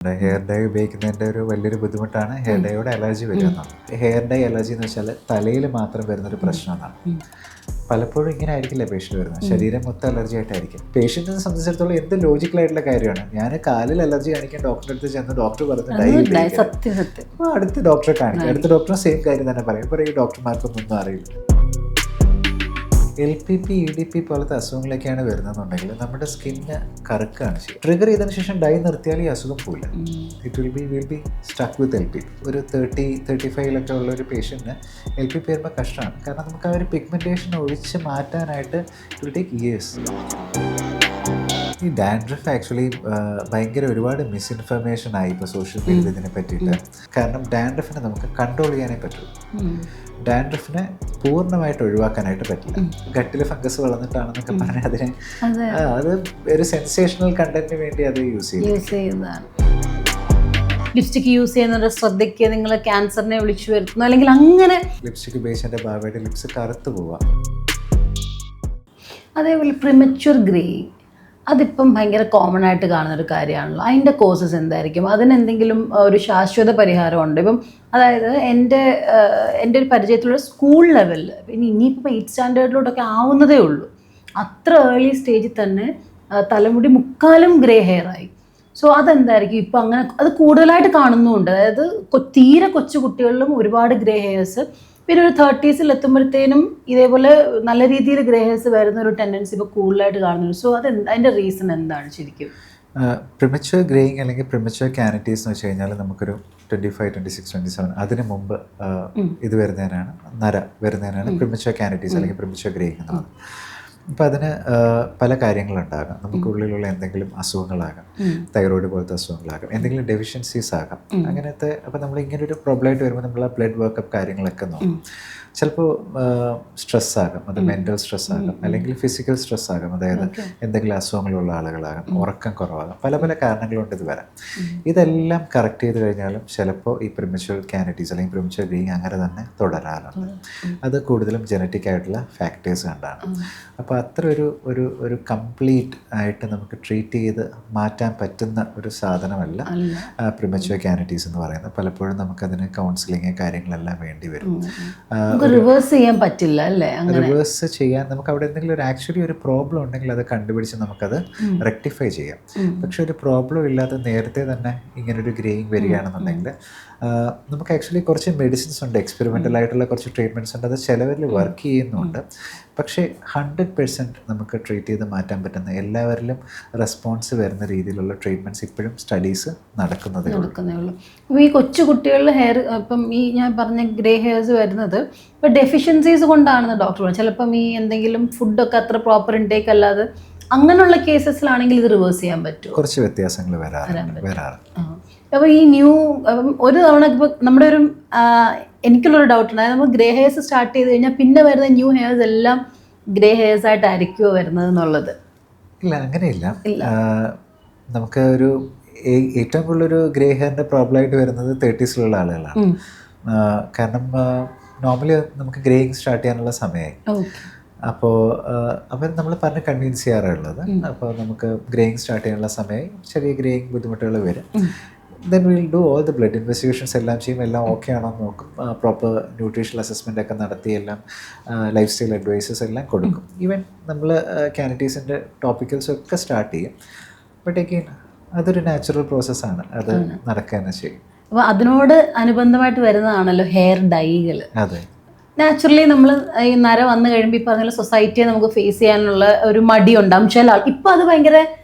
Hair dye ഉപയോഗിക്കുന്നതിൻ്റെ ഒരു വലിയൊരു ബുദ്ധിമുട്ടാണ് ഹെയർ ഡൈയോട് അലർജി വരിക എന്നുള്ളത്. ഹെയർ ഡൈ അലർജി എന്ന് വെച്ചാൽ തലയിൽ മാത്രം വരുന്നൊരു പ്രശ്നമാണ്. പലപ്പോഴും ഇങ്ങനെ ആയിരിക്കില്ല പേഷ്യൻ്റ് വരുന്നത്, ശരീരം മൊത്തം അലർജി ആയിട്ടായിരിക്കും. പേഷ്യൻറ്റിനെ സംബന്ധിച്ചിടത്തോളം എന്ത് ലോജിക്കലായിട്ടുള്ള കാര്യമാണ്. ഞാൻ കാലിൽ അലർജി കാണിക്കാൻ ഡോക്ടറെ അടുത്ത് ചെന്ന് ഡോക്ടർ പറഞ്ഞ് ഡൈ അപ്പോൾ അടുത്ത ഡോക്ടറെ കാണിക്കും. അടുത്ത ഡോക്ടറും സെയിം കാര്യം തന്നെ പറയും ഡോക്ടർമാർക്കൊന്നും അറിയില്ല. LPP, EDP പോലത്തെ അസുഖങ്ങളൊക്കെയാണ് വരുന്നതെന്നുണ്ടെങ്കിൽ നമ്മുടെ സ്കിന്ന് കറുക്കാണ് ചെയ്യും. ട്രിഗർ ചെയ്തതിനു ശേഷം ഡൈ നിർത്തിയാൽ ഈ അസുഖം പോയില്ല. Will be stuck with LPP. ഒരു 35 ഉള്ള ഒരു പേഷ്യൻറ്റിന് LPP വരുമ്പോൾ കഷ്ടമാണ്. കാരണം നമുക്ക് ആ ഒരു പിഗ്മെൻറ്റേഷൻ ഒഴിച്ച് മാറ്റാനായിട്ട് ഇറ്റ് വിൽ ടേക്ക് ഇയേഴ്സ്. ഈ ഡാൻഡ്രഫ് ആക്ച്വലി ഭയങ്കര ഒരുപാട് മിസ്ഇൻഫർമേഷൻ ആയി ഇപ്പോൾ സോഷ്യൽ മീഡിയയിൽ ഇതിനെ പറ്റിയിട്ട്. കാരണം ഡാൻഡ്രഫിനെ നമുക്ക് കൺട്രോൾ ചെയ്യാനേ പറ്റൂ. ഡാൻഡ്രഫിനെ പൂർണ്ണമായിട്ട് ഒഴിവാക്കാനായിട്ട് പറ്റില്ല. ഗട്ടിൽ ഫംഗസ് വളർന്നിട്ടാണെന്നൊക്കെ പറഞ്ഞാൽ അതിനെ അത് ഒരു സെൻസേഷണൽ കണ്ടന്റിന് വേണ്ടി അത് യൂസ് ചെയ്യുന്നതാണ്. ലിപ്സ്റ്റിക് യൂസ് ചെയ്യുന്നത് ശ്രദ്ധിക്കുക, നിങ്ങൾ ക്യാൻസറിനെ വിളിച്ചു വരുത്തുന്നു അല്ലെങ്കിൽ അങ്ങനെ ലിപ്സ്റ്റിക് ഉപയോഗിച്ചതിൻ്റെ ഭാഗമായിട്ട് ലിപ്സ് കറുത്ത് പോവാം. അതേപോലെ പ്രിമച്വർ ഗ്രേയിങ്, അതിപ്പം ഭയങ്കര കോമൺ ആയിട്ട് കാണുന്നൊരു കാര്യമാണല്ലോ. അതിൻ്റെ കോസസ് എന്തായിരിക്കും? അതിനെന്തെങ്കിലും ഒരു ശാശ്വത പരിഹാരമുണ്ട്? ഇപ്പം അതായത് എൻ്റെ ഒരു പരിചയത്തിലുള്ള സ്കൂൾ ലെവലിൽ ഇനിയിപ്പോൾ 8th സ്റ്റാൻഡേർഡിലോട്ടൊക്കെ ആവുന്നതേ ഉള്ളൂ. അത്ര ഏർലി സ്റ്റേജിൽ തന്നെ തലമുടി മുക്കാലും ഗ്രേ ഹെയർ ആയി. സോ അതെന്തായിരിക്കും ഇപ്പം അങ്ങനെ അത് കൂടുതലായിട്ട് കാണുന്നുമുണ്ട്. അതായത് തീരെ കൊച്ചു കുട്ടികളിലും ഒരുപാട് ഗ്രേ ഹെയർസ്, പിന്നെ ഒരു 30s എത്തുമ്പോഴത്തേനും ഇതേപോലെ നല്ല രീതിയിൽ ഗ്രേ ഹെയർസ് വരുന്ന ഒരു ടെൻഡൻസി ഇപ്പോൾ കൂടുതലായിട്ട് കാണുന്നുണ്ട്. സോ അതിൻ്റെ റീസൺ എന്താണ് ശരിക്കും? പ്രിമച്വർ ഗ്രേയിങ് അല്ലെങ്കിൽ പ്രിമച്വർ കാനിറ്റീസ് എന്ന് വെച്ച് കഴിഞ്ഞാൽ നമുക്കൊരു 25, 26, 27 അതിന് മുമ്പ് ഇത് വരുന്നതിനാണ്, നര വരുന്നതിനാണ് പ്രിമച്വർ കാനിറ്റീസ് അല്ലെങ്കിൽ പ്രിമച്വർ ഗ്രേയിങ് എന്നുള്ളത്. അപ്പോൾ അതിന് പല കാര്യങ്ങളുണ്ടാകാം. നമുക്കുള്ളിലുള്ള എന്തെങ്കിലും അസുഖങ്ങളാകാം, തൈറോയിഡ് പോലത്തെ അസുഖങ്ങളാകാം, എന്തെങ്കിലും ഡെഫിഷ്യൻസീസ് ആകാം, അങ്ങനത്തെ. അപ്പോൾ നമ്മൾ ഇങ്ങനെ ഒരു പ്രോബ്ലമായിട്ട് വരുമ്പോൾ നമ്മൾ ആ ബ്ലഡ് വർക്കപ്പ് കാര്യങ്ങളൊക്കെ നോക്കും. ചിലപ്പോൾ സ്ട്രെസ് ആകാം, അത് മെൻ്റൽ സ്ട്രെസ് ആകാം, അല്ലെങ്കിൽ ഫിസിക്കൽ സ്ട്രെസ് ആകാം, അതായത് എന്തെങ്കിലും അസുഖങ്ങളുള്ള ആളുകളാകാം, ഉറക്കം കുറവാകാം, പല പല കാരണങ്ങളുണ്ട് ഇത് വരാം. ഇതെല്ലാം കറക്റ്റ് ചെയ്ത് കഴിഞ്ഞാലും ചിലപ്പോൾ ഈ പ്രിമച്വർ കാനിറ്റീസ് അല്ലെങ്കിൽ പ്രിമച്വർ ഗ്രേയിങ് അങ്ങനെ തന്നെ തുടരാറുണ്ട്. അത് കൂടുതലും ജനറ്റിക് ആയിട്ടുള്ള ഫാക്ടേഴ്സ് കണ്ടാണ്. അപ്പോൾ അത്ര ഒരു കംപ്ലീറ്റ് ആയിട്ട് നമുക്ക് ട്രീറ്റ് ചെയ്ത് മാറ്റാൻ പറ്റുന്ന ഒരു സാധനമല്ല പ്രിമച്വർ കാനിറ്റീസ് എന്ന് പറയുന്നത്. പലപ്പോഴും നമുക്കതിന് കൗൺസിലിങ് കാര്യങ്ങളെല്ലാം വേണ്ടി വരും. റിവേഴ്സ് ചെയ്യാൻ പറ്റില്ല അല്ലേ? റിവേഴ്സ് ചെയ്യാൻ നമുക്ക് അവിടെ എന്തെങ്കിലും ഒരു ആക്ച്വലി ഒരു പ്രോബ്ലം ഉണ്ടെങ്കിൽ അത് കണ്ടുപിടിച്ച് നമുക്കത് റെക്ടിഫൈ ചെയ്യാം. പക്ഷെ ഒരു പ്രോബ്ലം ഇല്ലാതെ നേരത്തെ തന്നെ ഇങ്ങനൊരു ഗ്രേയിങ് വരികയാണെന്നുണ്ടെങ്കിൽ നമുക്ക് ആക്ച്വലി കുറച്ച് മെഡിസിൻസ് ഉണ്ട്, എക്സ്പെരിമെൻ്റൽ ആയിട്ടുള്ള കുറച്ച് ട്രീറ്റ്മെൻറ്റ്സ് ഉണ്ട്. അത് ചിലവരിൽ വർക്ക് ചെയ്യുന്നുണ്ട്. പക്ഷേ 100% നമുക്ക് ട്രീറ്റ് ചെയ്ത് മാറ്റാൻ പറ്റുന്ന, എല്ലാവരിലും റെസ്പോൺസ് വരുന്ന രീതിയിലുള്ള ട്രീറ്റ്മെൻറ്റ്സ് ഇപ്പോഴും സ്റ്റഡീസ് നടക്കുന്നതേ ഉള്ളൂ. അപ്പോൾ ഈ കൊച്ചു കുട്ടികളുടെ ഹെയർ ഇപ്പം ഈ ഞാൻ പറഞ്ഞ ഗ്രേ ഹെയർസ് വരുന്നത് ഇപ്പോൾ ഡെഫിഷ്യൻസീസ് കൊണ്ടാണെന്ന് ഡോക്ടർ പറഞ്ഞു. ചിലപ്പം ഈ എന്തെങ്കിലും ഫുഡൊക്കെ അത്ര പ്രോപ്പർ ഇൻടേക്ക് അല്ലാതെ അങ്ങനെയുള്ള കേസസിലാണെങ്കിൽ ഇത് റിവേഴ്സ് ചെയ്യാൻ പറ്റും. കുറച്ച് വ്യത്യാസങ്ങൾ വരാറ്. അപ്പോൾ ഈ ഒരു തവണ ഇപ്പോൾ നമ്മുടെ എനിക്കുള്ളൊരു ഡൗട്ട് ഉണ്ട്. അതായത് നമ്മൾ ഗ്രേ ഹെയർസ് സ്റ്റാർട്ട് ചെയ്ത് കഴിഞ്ഞാൽ പിന്നെ വരുന്ന ന്യൂ ഹെയർസ് എല്ലാം ഗ്രേ ഹെയർസ് ആയിട്ടായിരിക്കുമോ വരുന്നത് എന്നുള്ളത്? ഇല്ല, അങ്ങനെയില്ല. നമുക്ക് ഏറ്റവും കൂടുതലൊരു ഗ്രേ ഹെയറിൻ്റെ പ്രോബ്ലമായിട്ട് വരുന്നത് 30s ആളുകളാണ്. കാരണം നോർമലി നമുക്ക് ഗ്രേയിങ് സ്റ്റാർട്ട് ചെയ്യാനുള്ള സമയമായി. അപ്പോൾ അവർ നമ്മൾ പറഞ്ഞ് കൺവിൻസ് ചെയ്യാറുള്ളത്, അപ്പോൾ നമുക്ക് ഗ്രേയിങ് സ്റ്റാർട്ട് ചെയ്യാനുള്ള സമയമായി, ചെറിയ ഗ്രേയിങ് ബുദ്ധിമുട്ടുകൾ വരും. Then will do all the blood investigations എല്ലാം ചെയ്യും, എല്ലാം ഓക്കെ ആണോ എന്ന് നോക്കും, പ്രോപ്പർ ന്യൂട്രീഷണൽ അസസ്മെൻ്റ് ഒക്കെ നടത്തി എല്ലാം ലൈഫ് സ്റ്റൈൽ അഡ്വൈസസ് എല്ലാം കൊടുക്കും. ഈവൻ നമ്മൾ കാനിറ്റീസിൻ്റെ ടോപ്പിക്കൽസ് ഒക്കെ സ്റ്റാർട്ട് ചെയ്യും. ബട്ട് അഗെയിൻ അതൊരു നാച്ചുറൽ പ്രോസസ്സാണ്, അത് നടക്കുക തന്നെ ചെയ്യും. അപ്പോൾ അതിനോട് അനുബന്ധമായിട്ട് വരുന്നതാണല്ലോ ഹെയർ ഡൈകൾ. അതെ, നാച്ചുറലി നമ്മൾ ഈ നര വന്നു കഴിയുമ്പോൾ ഈ പറഞ്ഞ സൊസൈറ്റിയെ നമുക്ക് ഫേസ് ചെയ്യാനുള്ള ഒരു മടി ഉണ്ടാകും ചില ആൾ. ഇപ്പം അത് ഭയങ്കര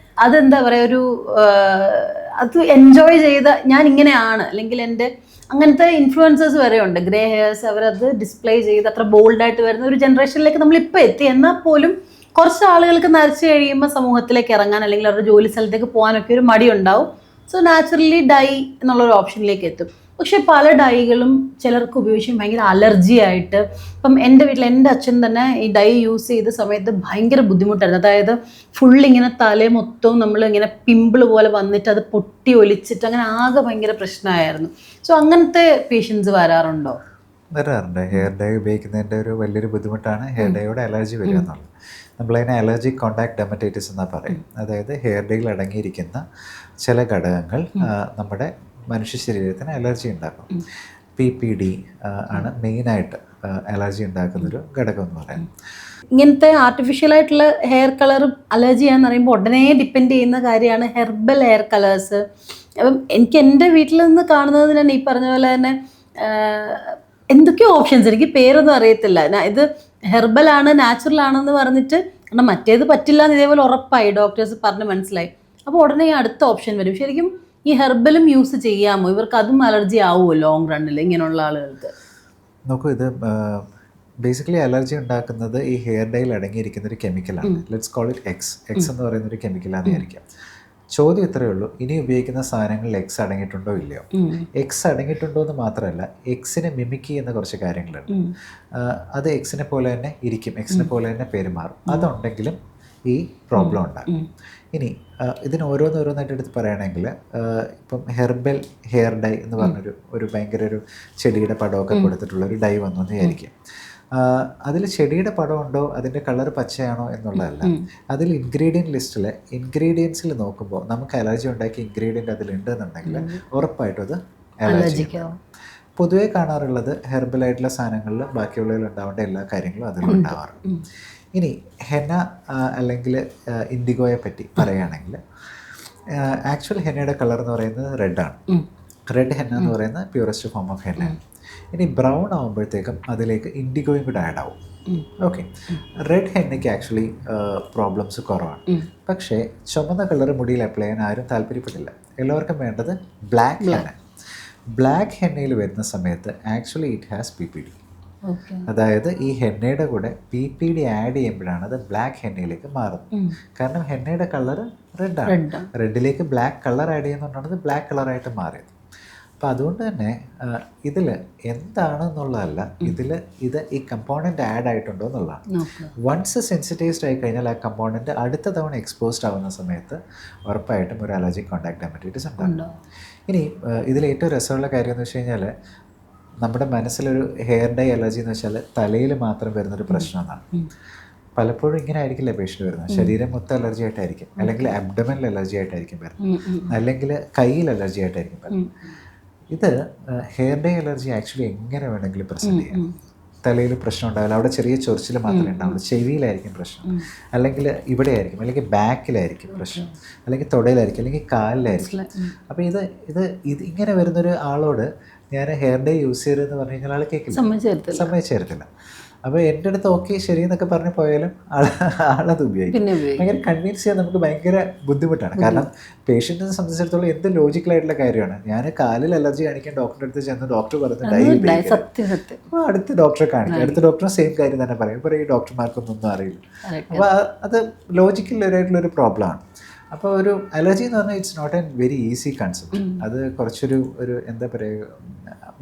അതെന്താ പറയുക, അത് എൻജോയ് ചെയ്ത ഞാൻ ഇങ്ങനെയാണ്, അല്ലെങ്കിൽ എൻ്റെ അങ്ങനത്തെ ഇൻഫ്ലുവൻസേഴ്സ് വരെ ഉണ്ട് ഗ്രേ ഹെയർസ്. അവരത് ഡിസ്പ്ലേ ചെയ്ത് അത്ര ബോൾഡായിട്ട് വരുന്ന ഒരു ജനറേഷനിലേക്ക് നമ്മളിപ്പോൾ എത്തി. എന്നാൽ പോലും കുറച്ച് ആളുകൾക്ക് നരച്ച് കഴിയുമ്പോൾ സമൂഹത്തിലേക്ക് ഇറങ്ങാൻ അല്ലെങ്കിൽ അവരുടെ ജോലി സ്ഥലത്തേക്ക് പോകാനൊക്കെ ഒരു മടി ഉണ്ടാവും. സോ നാച്ചുറലി ഡൈ എന്നുള്ളൊരു ഓപ്ഷനിലേക്ക് എത്തും. പക്ഷെ പല ഡൈകളും ചിലർക്ക് ഉപയോഗിച്ച് ഭയങ്കര അലർജി ആയിട്ട്, ഇപ്പം എൻ്റെ വീട്ടിൽ എൻ്റെ അച്ഛൻ തന്നെ ഈ ഡൈ യൂസ് ചെയ്ത സമയത്ത് ഭയങ്കര ബുദ്ധിമുട്ടായിരുന്നു. അതായത് ഫുള്ളിങ്ങനെ തല മൊത്തവും നമ്മളിങ്ങനെ പിമ്പിൾ പോലെ വന്നിട്ട് അത് പൊട്ടി ഒലിച്ചിട്ട് അങ്ങനെ ആകെ ഭയങ്കര പ്രശ്നമായിരുന്നു. സോ അങ്ങനത്തെ പേഷ്യൻസ് വരാറുണ്ടോ? വരാറുണ്ട്. ഹെയർ ഡൈ ഉപയോഗിക്കുന്നതിൻ്റെ ഒരു വലിയൊരു ബുദ്ധിമുട്ടാണ് ഹെയർ ഡൈയോട് അലർജി വരിക എന്നുള്ളത്. നമ്മളതിനെ അലർജിക് കോണ്ടാക്ട് ഡെർമറ്റൈറ്റിസ് എന്നാണ് പറയും. അതായത് ഹെയർ ഡൈയിൽ അടങ്ങിയിരിക്കുന്ന ചില ഘടകങ്ങൾ നമ്മുടെ മനുഷ്യ ശരീരത്തിന് അലർജി ഉണ്ടാക്കും. PPD ആണ് മെയിനായിട്ട് അലർജി ഉണ്ടാക്കുന്നൊരു ഘടകം എന്ന് പറയുന്നത്. ഇങ്ങനത്തെ ആർട്ടിഫിഷ്യലായിട്ടുള്ള ഹെയർ കളറും അലർജി ആണെന്ന് പറയുമ്പോൾ ഉടനെ ഡിപ്പെൻഡ് ചെയ്യുന്ന കാര്യമാണ് ഹെർബൽ ഹെയർ കളേഴ്സ്. അപ്പം എനിക്ക് എൻ്റെ വീട്ടിൽ നിന്ന് കാണുന്നത് തന്നെ ഈ പറഞ്ഞ പോലെ തന്നെ എന്തൊക്കെയോ ഓപ്ഷൻസ്, എനിക്ക് പേരൊന്നും അറിയത്തില്ല. ഇത് ഹെർബൽ ആണ്, നാച്ചുറൽ ആണെന്ന് പറഞ്ഞിട്ട്, കാരണം മറ്റേത് പറ്റില്ല എന്ന് ഇതേപോലെ ഉറപ്പായി ഡോക്ടേഴ്സ് പറഞ്ഞ് മനസ്സിലായി. അപ്പോൾ ഉടനെ അടുത്ത ഓപ്ഷൻ വരും. ശരിക്കും ഈ ഹെർബലും യൂസ് ചെയ്യാമോ? ഇവർക്ക് അതും അലർജി ആവുമോ ലോങ് റണ്ണിൽ ഇങ്ങനെയുള്ള ആളുകൾക്ക്? നോക്കൂ, ഇത് ബേസിക്കലി അലർജി ഉണ്ടാക്കുന്നത് ഈ ഹെയർ ഡൈയിൽ അടങ്ങിയിരിക്കുന്ന ഒരു കെമിക്കലാണ്. ലെറ്റ്സ് കോൾ ഇറ്റ് എക്സ് എന്ന് പറയുന്ന ഒരു കെമിക്കലാണെന്ന് വിചാരിക്കാം. ചോദ്യം ഇത്രയേ ഉള്ളൂ, ഇനി ഉപയോഗിക്കുന്ന സാധനങ്ങളിൽ എക്സ് അടങ്ങിയിട്ടുണ്ടോ ഇല്ലയോ? എക്സ് അടങ്ങിയിട്ടുണ്ടോ എന്ന് മാത്രമല്ല, എക്സിനെ മിമിക് ചെയ്യുന്ന കുറച്ച് കാര്യങ്ങളുണ്ട്. അത് എക്സിനെ പോലെ തന്നെ ഇരിക്കും, എക്സിനെ പോലെ തന്നെ പെരുമാറും. അതുണ്ടെങ്കിലും ഈ പ്രോബ്ലം ഉണ്ടാകും. ഇനി ഇതിന് ഓരോന്നോരോന്നായിട്ട് എടുത്ത് പറയുകയാണെങ്കിൽ, ഇപ്പം ഹെർബൽ ഹെയർ ഡൈ എന്ന് പറഞ്ഞൊരു ഭയങ്കര ഒരു ചെടിയുടെ പടമൊക്കെ കൊടുത്തിട്ടുള്ള ഒരു ഡൈ വന്നു എന്ന് വിചാരിക്കും. അതിൽ ചെടിയുടെ പടമുണ്ടോ, അതിൻ്റെ കളർ പച്ചയാണോ എന്നുള്ളതല്ല. അതിൽ ഇൻഗ്രീഡിയൻറ്റ് ലിസ്റ്റിൽ ഇൻഗ്രീഡിയൻസിൽ നോക്കുമ്പോൾ നമുക്ക് അലർജി ഉണ്ടാക്കിയ ഇൻഗ്രീഡിയൻറ്റ് അതിലുണ്ടെന്നുണ്ടെങ്കിൽ ഉറപ്പായിട്ടും അത് അലർജി. പൊതുവേ കാണാറുള്ളത് ഹെർബലായിട്ടുള്ള സാധനങ്ങളിൽ ബാക്കിയുള്ളതിൽ ഉണ്ടാവേണ്ട എല്ലാ കാര്യങ്ങളും അതിലുണ്ടാവാറുണ്ട്. ഇനി ഹെന്ന അല്ലെങ്കിൽ ഇൻഡിഗോയെ പറ്റി പറയുകയാണെങ്കിൽ, ആക്ച്വൽ ഹെന്നയുടെ കളർ എന്ന് പറയുന്നത് റെഡാണ്. റെഡ് ഹെന്ന എന്ന് പറയുന്നത് പ്യൂറസ്റ്റ് ഫോം ഓഫ് ഹെന്നയാണ്. ഇനി ബ്രൗൺ ആകുമ്പോഴത്തേക്കും അതിലേക്ക് ഇൻഡിഗോയും കൂടെ ആഡ് ആവും. ഓക്കെ, റെഡ് ഹെന്നയ്ക്ക് ആക്ച്വലി പ്രോബ്ലംസ് കുറവാണ്. പക്ഷേ ചുമന്ന കളർ മുടിയിൽ അപ്ലൈ ചെയ്യാൻ ആരും താല്പര്യപ്പെടില്ല. എല്ലാവർക്കും വേണ്ടത് ബ്ലാക്ക് ഹെന്ന. ബ്ലാക്ക് ഹെന്നയിൽ വരുന്ന സമയത്ത് ആക്ച്വലി ഇറ്റ് ഹാസ് PPD. അതായത് ഈ ഹെന്നയുടെ കൂടെ PPD ആഡ് ചെയ്യുമ്പോഴാണ് അത് ബ്ലാക്ക് ഹെന്നയിലേക്ക് മാറുന്നത്. കാരണം ഹെന്നയുടെ കളർ റെഡാണ്, റെഡിലേക്ക് ബ്ലാക്ക് കളർ ആഡ് ചെയ്യുന്നതുകൊണ്ടാണ് ഇത് ബ്ലാക്ക് കളറായിട്ട് മാറിയത്. അപ്പോൾ അതുകൊണ്ട് തന്നെ ഇതിൽ എന്താണെന്നുള്ളതല്ല, ഇത് ഈ കമ്പോണൻറ്റ് ആഡ് ആയിട്ടുണ്ടോ എന്നുള്ളതാണ്. വൺസ് സെൻസിറ്റൈസ്ഡ് ആയി കഴിഞ്ഞാൽ ആ കമ്പോണൻറ്റ് അടുത്ത തവണ എക്സ്പോസ്ഡ് ആവുന്ന സമയത്ത് ഉറപ്പായിട്ടും ഒരു അലർജിക് കോൺടാക്ട് ഡെർമറ്റൈറ്റിസ് ഉണ്ടാകും. ഇനി ഇതിൽ ഏറ്റവും രസമുള്ള കാര്യം എന്ന് വെച്ച് കഴിഞ്ഞാൽ, നമ്മുടെ മനസ്സിലൊരു ഹെയർ ഡൈ അലർജി എന്ന് വെച്ചാൽ തലയിൽ മാത്രം വരുന്നൊരു പ്രശ്നമെന്നാണ്. പലപ്പോഴും ഇങ്ങനെ ആയിരിക്കില്ല പേഷ്യൻ്റ് വരുന്നത്. ശരീരം മൊത്തം അലർജി ആയിട്ടായിരിക്കും, അല്ലെങ്കിൽ അബ്ഡമനിൽ അലർജി ആയിട്ടായിരിക്കും വരുന്നത്, അല്ലെങ്കിൽ കയ്യിൽ അലർജി ആയിട്ടായിരിക്കും വരുന്നത്. ഇത് ഹെയർ ഡൈ അലർജി ആക്ച്വലി എങ്ങനെ വേണമെങ്കിലും പ്രസൻറ്റ് ചെയ്യാം. തലയിൽ പ്രശ്നം ഉണ്ടാവില്ല, അവിടെ ചെറിയ ചൊറിച്ചിൽ മാത്രമേ ഉണ്ടാവുള്ളൂ. ചെവിയിലായിരിക്കും പ്രശ്നം, അല്ലെങ്കിൽ ഇവിടെ ആയിരിക്കും, അല്ലെങ്കിൽ ബാക്കിലായിരിക്കും പ്രശ്നം, അല്ലെങ്കിൽ തൊടയിലായിരിക്കും, അല്ലെങ്കിൽ കാലിലായിരിക്കും. അപ്പോൾ ഇത് ഇങ്ങനെ വരുന്നൊരു ആളോട് ഞാൻ ഹെയർ ഡൈ യൂസ് ചെയ്തതെന്ന് പറഞ്ഞു കഴിഞ്ഞാൽ ആൾ കേൾക്കില്ല, സമ്മതിച്ചേരത്തില്ല. അപ്പോൾ എൻ്റെ അടുത്ത് ഓക്കെ ശരി എന്നൊക്കെ പറഞ്ഞ് പോയാലും ആളത് ഉപയോഗിക്കും. ഭയങ്കര കൺവിൻസ് ചെയ്യാൻ നമുക്ക് ഭയങ്കര ബുദ്ധിമുട്ടാണ്. കാരണം പേഷ്യൻറ്റിനെ സംബന്ധിച്ചിടത്തോളം എന്ത് ലോജിക്കലായിട്ടുള്ള കാര്യമാണ്. ഞാൻ കാലിൽ അലർജി കാണിക്കാൻ ഡോക്ടറുടെ അടുത്ത് ചെന്ന് ഡോക്ടർ പറഞ്ഞ ഡൈ ഉപയോഗിക്കും, അപ്പോൾ അടുത്ത ഡോക്ടറെ കാണിക്കും, അടുത്ത ഡോക്ടറും സെയിം കാര്യം തന്നെ പറയും. ഇപ്പോൾ ഈ ഡോക്ടർമാർക്കൊന്നും അറിയില്ല. അപ്പോൾ അത് ലോജിക്കലായിട്ടുള്ളൊരു പ്രോബ്ലമാണ്. അപ്പോൾ ഒരു അലർജി എന്ന് പറഞ്ഞാൽ it's not a very easy concept. അത് കുറച്ചൊരു എന്താ പറയുക,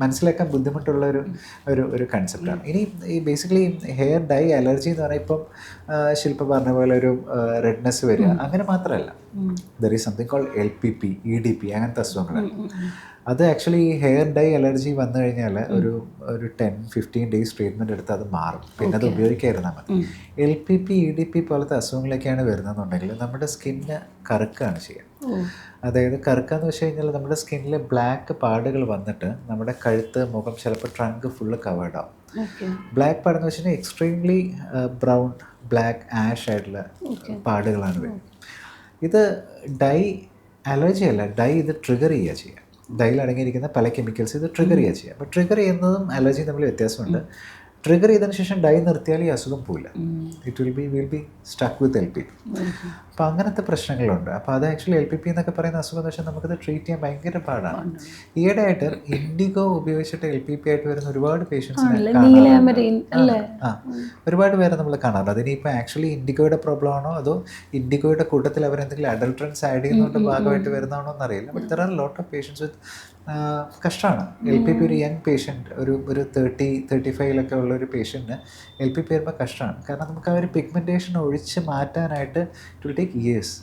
മനസ്സിലാക്കാൻ ബുദ്ധിമുട്ടുള്ള ഒരു കൺസെപ്റ്റാണ്. ഇനി ഈ ബേസിക്കലി ഹെയർ ഡൈ അലർജി എന്ന് പറഞ്ഞാൽ ഇപ്പം ശില്പ പറഞ്ഞ പോലെ ഒരു റെഡ്നെസ് വരിക അങ്ങനെ മാത്രമല്ല. There is something called LPP, EDP അങ്ങനത്തെ അസുഖങ്ങളാണ്. അത് ആക്ച്വലി ഈ ഹെയർ ഡൈ അലർജി വന്നു കഴിഞ്ഞാൽ ഒരു 10-15 ഡേയ്സ് ട്രീറ്റ്മെൻറ്റ് എടുത്ത് അത് മാറും. പിന്നെ അത് ഉപയോഗിക്കാതിരുന്നാൽ മതി. LPP, EDP പോലത്തെ അസുഖങ്ങളൊക്കെയാണ് വരുന്നതെന്നുണ്ടെങ്കിൽ നമ്മുടെ സ്കിന്ന് കറുക്കുകയാണ് ചെയ്യുക. അതായത് കറുക്കാന്ന് വെച്ച് കഴിഞ്ഞാൽ നമ്മുടെ സ്കിന്നിൽ ബ്ലാക്ക് പാടുകൾ വന്നിട്ട് നമ്മുടെ കഴുത്ത്, മുഖം, ചിലപ്പോൾ ട്രങ്ക് ഫുള്ള് കവേർഡ് ആവും. ബ്ലാക്ക് പാടെന്ന് വെച്ച് കഴിഞ്ഞാൽ എക്സ്ട്രീംലി ബ്രൗൺ, ബ്ലാക്ക്, ആഷ് ആയിട്ടുള്ള പാടുകളാണ് വരുന്നത്. ഇത് ഡൈ അലർജി അല്ല, ഡൈ ഇത് ട്രിഗർ ചെയ്യുക. ഡൈയിൽ അടങ്ങിയിരിക്കുന്ന പല കെമിക്കൽസ് ഇത് ട്രിഗർ ചെയ്യുക. അപ്പോൾ ട്രിഗർ ചെയ്യുന്നതും അലർജിയും തമ്മിൽ വ്യത്യാസമുണ്ട്. ട്രിഗർ ചെയ്തതിന് ശേഷം ഡൈ നിർത്തിയാൽ ഈ അസുഖം പോയില്ല. It will be stuck with LPP. അപ്പോൾ അങ്ങനത്തെ പ്രശ്നങ്ങളുണ്ട്. അപ്പോൾ അത് ആക്ച്വലി LPP എന്നൊക്കെ പറയുന്ന അസുഖം എന്ന് വെച്ചാൽ നമുക്കത് ട്രീറ്റ് ചെയ്യാൻ ഭയങ്കര പാടാണ്. ഈയിടെയായിട്ട് ഇൻഡിഗോ ഉപയോഗിച്ചിട്ട് LPP ആയിട്ട് വരുന്ന ഒരുപാട് പേഷ്യൻസിനെ ഒരുപാട് പേരെ നമ്മൾ കാണാറുണ്ട്. അതിനിപ്പോൾ ആക്ച്വലി ഇൻഡിഗോയുടെ പ്രോബ്ലം ആണോ അതോ ഇൻഡിഗോയുടെ കൂട്ടത്തിൽ അവരെന്തെങ്കിലും അഡൾട്രൻസ് ആഡ് ചെയ്യുന്നതുകൊണ്ട് ഭാഗമായിട്ട് വരുന്നതാണോ എന്നറിയില്ല. But there are lot of patients with കഷ്ടമാണ്. LPP ഒരു യങ് പേഷ്യൻറ്റ്, ഒരു 30-35 ഉള്ള ഒരു പേഷ്യൻറ്റിന് LPP വരുമ്പോൾ കഷ്ടമാണ്. കാരണം നമുക്ക് ആ ഒരു പിഗ്മെൻറ്റേഷൻ ഒഴിച്ച് മാറ്റാനായിട്ട് it will take years,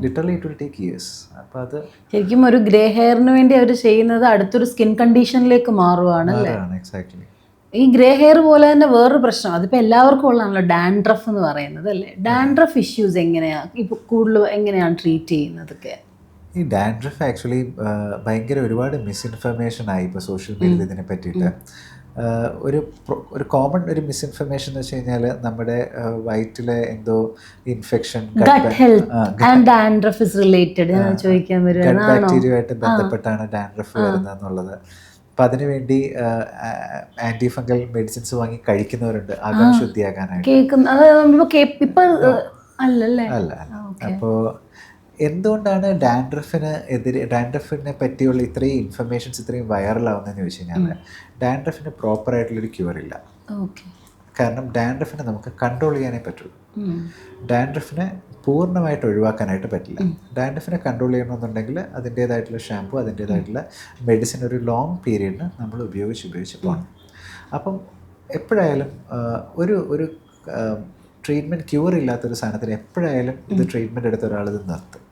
literally it will take years. അപ്പോൾ അത് ശരിക്കും ഒരു ഗ്രേ ഹെയറിന് വേണ്ടി അവർ ചെയ്യുന്നത് അടുത്തൊരു സ്കിൻ കണ്ടീഷനിലേക്ക് മാറുവാണ്. എക്സാക്ട്ലി. ഈ ഗ്രേ ഹെയർ പോലെ തന്നെ വേറൊരു പ്രശ്നം, അതിപ്പോൾ എല്ലാവർക്കും ഉള്ളതാണല്ലോ ഡാൻഡ്രഫ് എന്ന് പറയുന്നത് അല്ലേ. ഡാൻഡ്രഫ് ഇഷ്യൂസ് എങ്ങനെയാണ് ഇപ്പോൾ കൂടുതൽ എങ്ങനെയാണ് ട്രീറ്റ് ചെയ്യുന്നതൊക്കെ? ഈ ഡാൻഡ്രഫ് ആക്ച്വലി ഭയങ്കര ഒരുപാട് മിസ്ഇൻഫർമേഷൻ ആയി ഇപ്പോൾ സോഷ്യൽ മീഡിയയിൽ ഇതിനെ പറ്റിയിട്ട്. ഒരു കോമൺ ഒരു മിസ്ഇൻഫർമേഷൻ എന്ന് വെച്ച് കഴിഞ്ഞാൽ നമ്മുടെ വയറ്റിലെ എന്തോ ഇൻഫെക്ഷൻ ബാക്ടീരിയയുമായിട്ട് ബന്ധപ്പെട്ടാണ് ഡാൻഡ്രഫ് വരുന്നത് എന്നുള്ളത്. അപ്പം അതിനുവേണ്ടി ആൻറ്റി ഫംഗൽ മെഡിസിൻസ് വാങ്ങി കഴിക്കുന്നവരുണ്ട് അകം ശുദ്ധിയാക്കാനായിട്ട്. അല്ല. അപ്പോൾ എന്തുകൊണ്ടാണ് ഡാൻഡ്രഫിനെ പറ്റിയുള്ള ഇത്രയും ഇൻഫർമേഷൻസ് ഇത്രയും വൈറലാവുന്നതെന്ന് ചോദിച്ചു കഴിഞ്ഞാൽ ഡാൻഡ്രഫിന് പ്രോപ്പറായിട്ടുള്ളൊരു ക്യൂറില്ല. കാരണം ഡാൻഡ്രഫിനെ നമുക്ക് കൺട്രോൾ ചെയ്യാനേ പറ്റുള്ളൂ. ഡാൻഡ്രഫിനെ പൂർണ്ണമായിട്ട് ഒഴിവാക്കാനായിട്ട് പറ്റില്ല. ഡാൻഡ്രഫിനെ കൺട്രോൾ ചെയ്യണമെന്നുണ്ടെങ്കിൽ അതിൻ്റേതായിട്ടുള്ള ഷാമ്പു, അതിൻ്റേതായിട്ടുള്ള മെഡിസിൻ ഒരു ലോങ് പീരീഡിന് നമ്മൾ ഉപയോഗിച്ച് പോകണം. അപ്പം എപ്പോഴായാലും ഒരു ട്രീറ്റ്മെൻറ്റ് ക്യൂർ ഇല്ലാത്തൊരു സാധനത്തിന് എപ്പോഴായാലും ഇത് ട്രീറ്റ്മെൻറ്റ് എടുത്ത ഒരാൾ ഇത് നിർത്തും.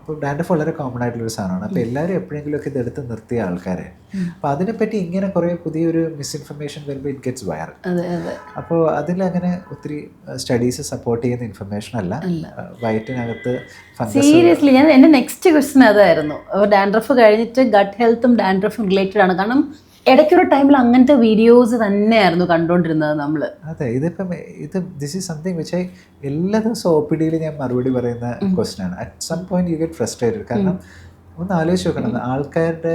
അപ്പോൾ ഡാൻഡ്രഫ് വളരെ കോമൺ ആയിട്ടുള്ളൊരു സാധനമാണ്. അപ്പോൾ എല്ലാവരും എപ്പോഴെങ്കിലുമൊക്കെ ഇതെടുത്ത് നിർത്തിയ ആൾക്കാരെ. അപ്പോൾ അതിനെപ്പറ്റി ഇങ്ങനെ കുറേ പുതിയൊരു മിസ്ഇൻഫർമേഷൻ വരുമ്പോൾ ഇറ്റ് ഗെറ്റ്സ് വൈറൽ. അപ്പോൾ അതിലങ്ങനെ ഒത്തിരി സ്റ്റഡീസ് സപ്പോർട്ട് ചെയ്യുന്ന ഇൻഫർമേഷൻ അല്ല. വയറ്റിനകത്ത് സീരിയസ്ലി എൻ്റെ നെക്സ്റ്റ് ക്വസ്റ്റ്യൻ അതായിരുന്നു. ഡാൻഡ്രഫ് കഴിഞ്ഞിട്ട് ഗട്ട് ഹെൽത്തും ഡാൻഡ്രഫും റിലേറ്റഡ് ആണ്. കാരണം ഇടയ്ക്കൊരു ടൈമിൽ അങ്ങനത്തെ വീഡിയോസ് തന്നെയായിരുന്നു കണ്ടുകൊണ്ടിരുന്നത് നമ്മൾ. അതെ, ദിസ് ഈസ് സംതിങ് വിച്ച് എല്ലാ ദിവസവും OPD ഞാൻ മറുപടി പറയുന്ന ക്വസ്റ്റ്യൻ ആണ്. At some point you get frustrated. കാരണം ഒന്ന് ആലോചിച്ച് നോക്കണം, ആൾക്കാരുടെ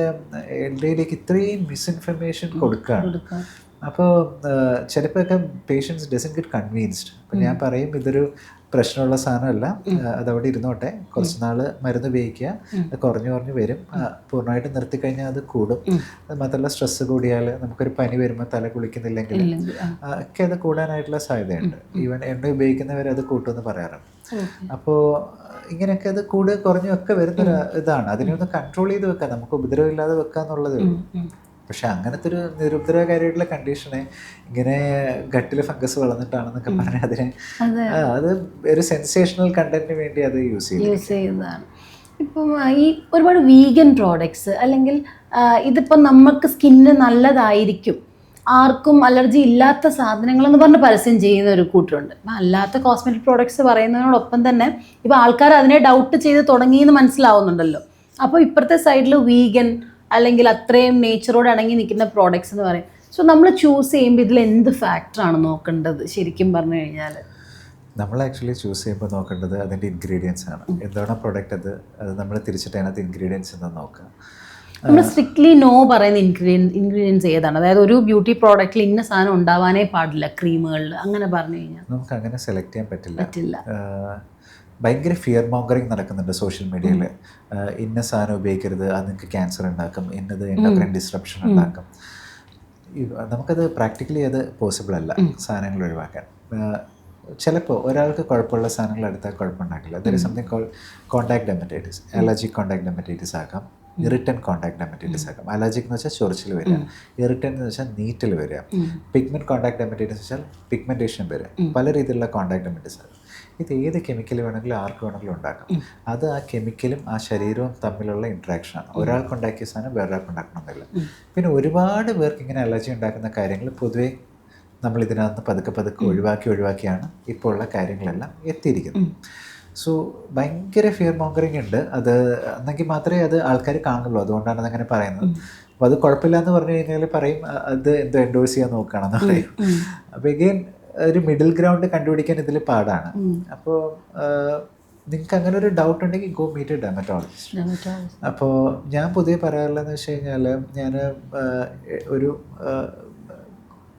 ഇടയിലേക്ക് ഇത്രയും മിസ്ഇൻഫർമേഷൻ കൊടുക്കുകയാണ്. അപ്പോൾ ചിലപ്പോഴൊക്കെ പേഷ്യൻസ് ഡസൻറ്റ് ഗെറ്റ് കൺവീൻസ്ഡ്. അപ്പം ഞാൻ പറയും ഇതൊരു പ്രശ്നമുള്ള സാധനമല്ല, അതവിടെ ഇരുന്നോട്ടെ, കുറച്ച് നാൾ മരുന്ന് ഉപയോഗിക്കുക, അത് കുറഞ്ഞു വരും. പൂർണ്ണമായിട്ട് നിർത്തിക്കഴിഞ്ഞാൽ അത് കൂടും. അത് മാത്രമല്ല സ്ട്രെസ്സ് കൂടിയാൽ നമുക്കൊരു പനി വരുമ്പോൾ തല കുളിക്കുന്നില്ലെങ്കിൽ ഒക്കെ അത് കൂടാനായിട്ടുള്ള സാധ്യതയുണ്ട്. ഈവൻ എണ്ണ ഉപയോഗിക്കുന്നവർ അത് കൂട്ടുമെന്ന് പറയാറുണ്ട്. അപ്പോൾ ഇങ്ങനെയൊക്കെ അത് കുറഞ്ഞും ഒക്കെ വരുന്നൊരു ഇതാണ്. അതിനെ ഒന്ന് കൺട്രോൾ ചെയ്ത് വെക്കുക, നമുക്ക് ഉപദ്രവമില്ലാതെ വെക്കുക എന്നുള്ളതേ ഉള്ളൂ. പക്ഷെ അങ്ങനത്തെ ഒരു നിരുപദ്രവകാരിയായിട്ടുള്ള കണ്ടീഷനെ ഇങ്ങനെ ഗട്ടിൽ ഫംഗസ് വളർന്നിട്ടാണെന്നൊക്കെ പറഞ്ഞാൽ അത് ഒരു സെൻസേഷണൽ കണ്ടന്റിന് വേണ്ടി അത് യൂസ് ചെയ്യുന്നതാണ്. ഇപ്പം ഈ ഒരുപാട് വീഗൻ പ്രോഡക്ട്സ് അല്ലെങ്കിൽ ഇതിപ്പം നമുക്ക് സ്കിന്നിന് നല്ലതായിരിക്കും, ആർക്കും അലർജി ഇല്ലാത്ത സാധനങ്ങളെന്ന് പറഞ്ഞ് പരസ്യം ചെയ്യുന്ന ഒരു കൂട്ടരുണ്ട്. അപ്പം അല്ലാത്ത കോസ്മെറ്റിക് പ്രോഡക്ട്സ് പറയുന്നതിനോടൊപ്പം തന്നെ ഇപ്പോൾ ആൾക്കാർ അതിനെ ഡൗട്ട് ചെയ്ത് തുടങ്ങിയെന്ന് മനസ്സിലാവുന്നുണ്ടല്ലോ. അപ്പോൾ ഇപ്പുറത്തെ സൈഡിൽ വീഗൻ അല്ലെങ്കിൽ അത്രയും നേച്ചറോട് അടങ്ങി നിൽക്കുന്ന പ്രോഡക്ട്സ് എന്ന് പറയും. സോ നമ്മൾ ചൂസ് ചെയ്യുമ്പോൾ ഇതിൽ എന്ത് ഫാക്ടറാണ് നോക്കേണ്ടത് ശരിക്കും പറഞ്ഞു കഴിഞ്ഞാൽ? നമ്മൾ ആക്ച്വലി ചൂസ് ചെയ്യുമ്പോൾ നോക്കേണ്ടത് അതിൻ്റെ ഇൻഗ്രീഡിയൻസ് ആണ്. എന്താണ് പ്രൊഡക്റ്റ്, അത് നമ്മൾ തിരിച്ചിട്ട് അതിനകത്ത് ഇൻഗ്രീഡിയൻസ് എന്ന് നോക്കുക. നമ്മൾ സ്ട്രിക്ട്ലി നോ പറയുന്ന ഇൻഗ്രീഡിയൻസ് ഏതാണ്? അതായത് ഒരു ബ്യൂട്ടി പ്രോഡക്റ്റിൽ ഇന്ന സാധനം ഉണ്ടാവാനേ പാടില്ല, ക്രീമുകളിൽ അങ്ങനെ പറഞ്ഞു കഴിഞ്ഞാൽ നമുക്ക് അങ്ങനെ സെലക്ട് ചെയ്യാൻ പറ്റില്ല. ഭയങ്കര ഫിയർ മോങ്കറിങ് നടക്കുന്നുണ്ട് സോഷ്യൽ മീഡിയയിൽ. ഇന്ന സാധനം ഉപയോഗിക്കരുത്, അത് നിങ്ങൾക്ക് ക്യാൻസർ ഉണ്ടാക്കും, ഇന്നത് എൻഡോക്രൈൻ ഡിസ്റപ്ഷൻ ഉണ്ടാക്കും. നമുക്കത് പ്രാക്ടിക്കലി അത് പോസിബിൾ അല്ല സാധനങ്ങൾ ഒഴിവാക്കാൻ. ചിലപ്പോൾ ഒരാൾക്ക് കുഴപ്പമുള്ള സാധനങ്ങൾ എടുത്താൽ കുഴപ്പമുണ്ടാക്കില്ല. There is something called contact dermatitis. Allergic contact dermatitis ആകാം, ഇറിറ്റൻറ്റ് കോണ്ടാക്ട് ഡെർമറ്റൈറ്റിസ് ആകാം. അലർജിക് എന്ന് വെച്ചാൽ ചൊറിച്ചിൽ വരിക, ഇറിറ്റൻറ്റ് എന്ന് വെച്ചാൽ നീറ്റൽ വരിക, പിഗ്മെൻറ്റ് കോണ്ടാക്ട് ഡെർമറ്റൈറ്റിസ് വെച്ചാൽ പിഗ്മെൻറ്റേഷൻ വരിക. പല രീതിയിലുള്ള കോണ്ടാക്ട് ഡെർമറ്റൈറ്റിസ് ആകും. ഇത് ഏത് കെമിക്കൽ വേണമെങ്കിലും ആർക്ക് വേണമെങ്കിലും ഉണ്ടാക്കാം. അത് ആ കെമിക്കലും ആ ശരീരവും തമ്മിലുള്ള ഇൻട്രാക്ഷനാണ്. ഒരാൾക്കുണ്ടാക്കിയ സാധനം വേറൊരാൾക്ക് ഉണ്ടാക്കണമെന്നില്ല. പിന്നെ ഒരുപാട് പേർക്ക് ഇങ്ങനെ അലർജി ഉണ്ടാക്കുന്ന കാര്യങ്ങൾ പൊതുവേ നമ്മൾ ഇതിനകത്ത് പതുക്കെ ഒഴിവാക്കിയാണ് ഇപ്പോൾ ഉള്ള കാര്യങ്ങളെല്ലാം എത്തിയിരിക്കുന്നത്. സോ ഭയങ്കര ഫിയർ മോങ്കറിങ് ഉണ്ട്. അത് എന്നെങ്കിൽ മാത്രമേ അത് ആൾക്കാർ കാണുള്ളൂ. അതുകൊണ്ടാണ് അതങ്ങനെ പറയുന്നത്. അപ്പോൾ അത് കുഴപ്പമില്ല എന്ന് പറഞ്ഞു കഴിഞ്ഞാൽ പറയും അത് എന്തോ എൻഡോഴ്സ് ചെയ്യാൻ നോക്കുകയാണെന്ന് പറയും. അപ്പോൾ എഗെയിൻ ഒരു മിഡിൽ ഗ്രൗണ്ട് കണ്ടുപിടിക്കാൻ ഇതിൽ പാടാണ്. അപ്പോൾ നിങ്ങൾക്ക് അങ്ങനെ ഒരു ഡൗട്ട് ഉണ്ടെങ്കിൽ ഗോ മീറ്റ് എ ഡെർമറ്റോളജിസ്റ്റ്. അപ്പോൾ ഞാൻ പൊതുവെ പറയാറുള്ളതെന്ന് വെച്ച് കഴിഞ്ഞാൽ ഞാൻ